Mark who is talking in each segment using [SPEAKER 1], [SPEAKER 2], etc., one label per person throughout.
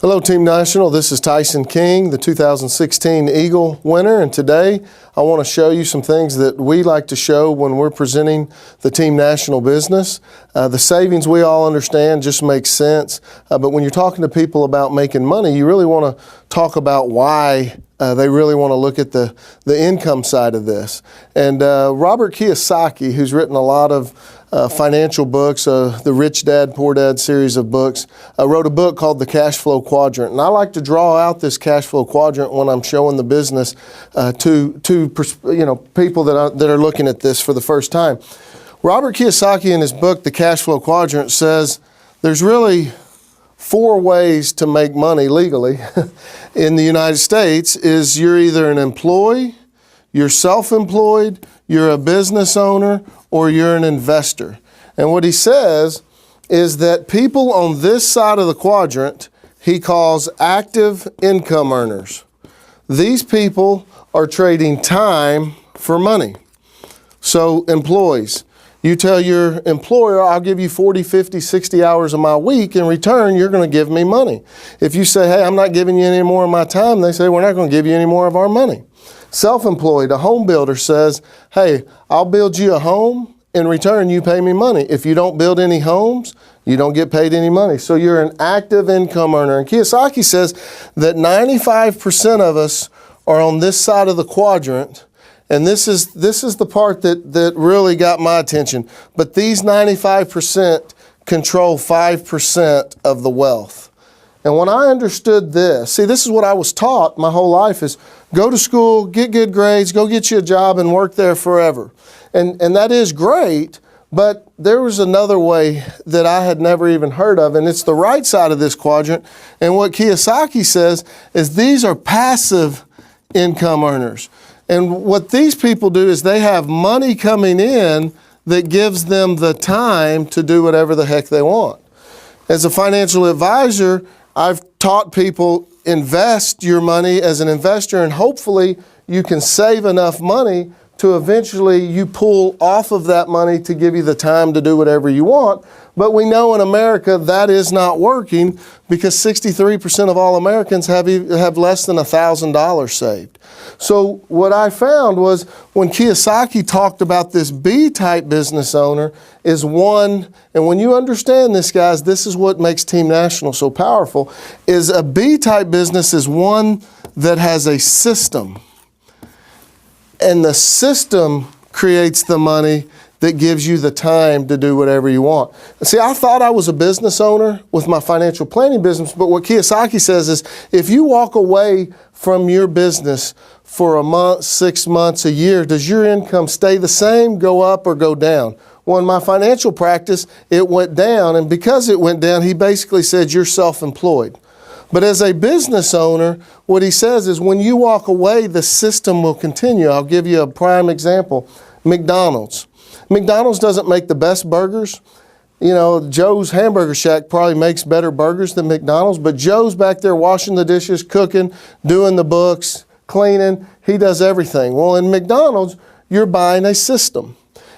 [SPEAKER 1] Hello Team National, this is Tyson King, the 2016 Eagle winner, and today I want to show you some things that we like to show when we're presenting the Team National business. The savings we all understand just makes sense, but when you're talking to people about making money, you really want to talk about why they really want to look at the income side of this. And Robert Kiyosaki, who's written a lot of financial books, the Rich Dad, Poor Dad series of books, wrote a book called the Cashflow Quadrant. And I like to draw out this Cashflow Quadrant when I'm showing the business to people that are looking at this for the first time. Robert Kiyosaki in his book, The Cashflow Quadrant, says there's really 4 ways to make money legally in the United States. Is you're either an employee, you're self-employed, you're a business owner, or you're an investor. And what he says is that people on this side of the quadrant, he calls active income earners. These people are trading time for money. So employees, you tell your employer, I'll give you 40, 50, 60 hours of my week. In return, you're going to give me money. If you say, hey, I'm not giving you any more of my time, they say, we're not going to give you any more of our money. Self-employed, a home builder says, hey, I'll build you a home. In return, you pay me money. If you don't build any homes, you don't get paid any money. So you're an active income earner. And Kiyosaki says that 95% of us are on this side of the quadrant. And this is the part that really got my attention. But these 95% control 5% of the wealth. And when I understood this, see, this is what I was taught my whole life is go to school, get good grades, go get you a job and work there forever. And that is great, but there was another way that I had never even heard of, and it's the right side of this quadrant. And what Kiyosaki says is these are passive income earners. And what these people do is they have money coming in that gives them the time to do whatever the heck they want. As a financial advisor, I've taught people invest your money as an investor, and hopefully you can save enough money to eventually you pull off of that money to give you the time to do whatever you want. But we know in America that is not working because 63% of all Americans have less than $1,000 saved. So what I found was when Kiyosaki talked about this B-type business owner is one, and when you understand this, guys, this is what makes Team National so powerful, is a B-type business is one that has a system. And the system creates the money that gives you the time to do whatever you want. See, I thought I was a business owner with my financial planning business, but what Kiyosaki says is if you walk away from your business for a month, 6 months, a year, does your income stay the same, go up, or go down? Well, in my financial practice, it went down, and because it went down, he basically said you're self-employed. But as a business owner, what he says is when you walk away, the system will continue. I'll give you a prime example. McDonald's. McDonald's doesn't make the best burgers. You know, Joe's Hamburger Shack probably makes better burgers than McDonald's, but Joe's back there washing the dishes, cooking, doing the books, cleaning. He does everything. Well, in McDonald's, you're buying a system.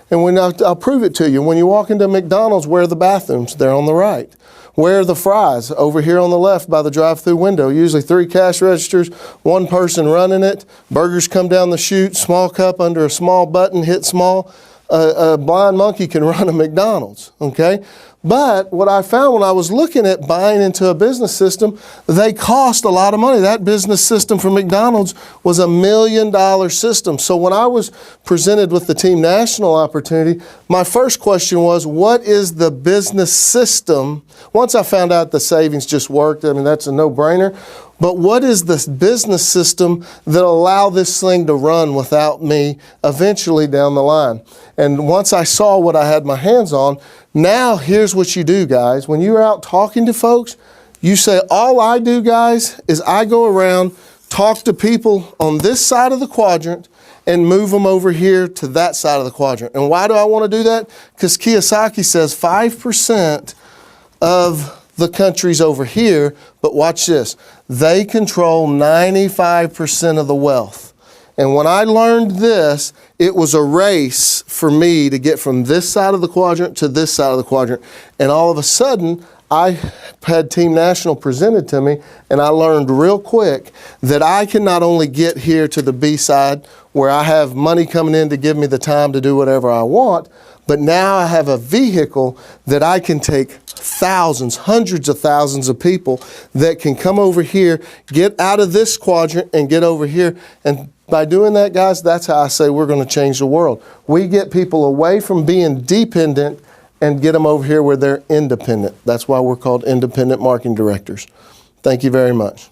[SPEAKER 1] And when I'll prove it to you. When you walk into McDonald's, where are the bathrooms? They're on the right. Where are the fries? Over here on the left by the drive-through window. Usually 3 cash registers, 1 person running it. Burgers come down the chute, small cup under a small button, hit small. A blind monkey can run a McDonald's, okay? But what I found when I was looking at buying into a business system, they cost a lot of money. That business system for McDonald's was $1 million system. So when I was presented with the Team National opportunity, my first question was, what is the business system? Once I found out the savings just worked, I mean, that's a no-brainer. But what is this business system that allow this thing to run without me eventually down the line? And once I saw what I had my hands on, now here's what you do, guys. When you're out talking to folks, you say, all I do, guys, is I go around, talk to people on this side of the quadrant and move them over here to that side of the quadrant. And why do I want to do that? Because Kiyosaki says 5% of the countries over here, but watch this. They control 95% of the wealth. And when I learned this, it was a race for me to get from this side of the quadrant to this side of the quadrant. And all of a sudden, I had Team National presented to me, and I learned real quick that I can not only get here to the B side where I have money coming in to give me the time to do whatever I want, but now I have a vehicle that I can take thousands, hundreds of thousands of people that can come over here, get out of this quadrant and get over here. And by doing that, guys, that's how I say we're going to change the world. We get people away from being dependent and get them over here where they're independent. That's why we're called independent marketing directors. Thank you very much.